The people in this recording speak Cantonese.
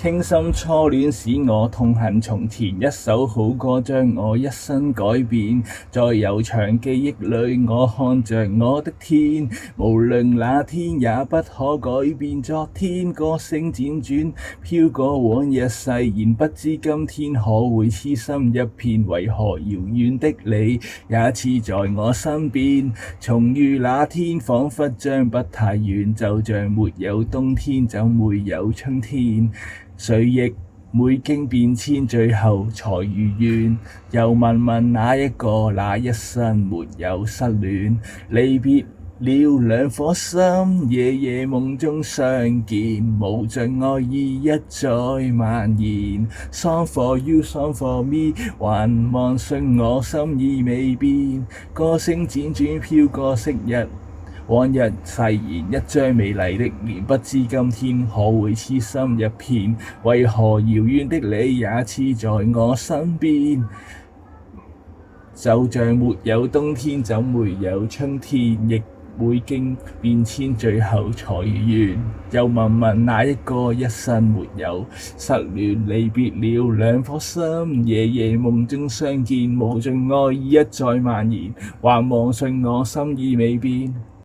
傾心初戀使我痛恨從前，一首好歌將我一生改變。在悠長記憶裏，我看着我的天，無論那天也不可改變昨天。歌聲輾轉飄過往日誓言，不知今天可會痴心一片。為何遙遠的你也似在我身邊？重遇那天，彷彿將不太遠，就像沒有冬天，怎會有春天？誰亦每經變遷，最後才如願。又問問那一個，那一生沒有失戀。離別了兩顆心，夜夜夢中相見，無盡愛意一再蔓延。Song for you, song for me， 還望信我心意未變。歌聲輾轉飄過昔日往日誓言，一張美麗的臉，不知今天可會痴心一片？為何遙遠的你也似在我身邊？就像沒有冬天，怎會有春天？亦每經變遷，最後才如願。又問問那一個，一生沒有失戀。離別了兩顆心，夜夜夢中相見，無盡愛意一再蔓延。還望信我心意未變。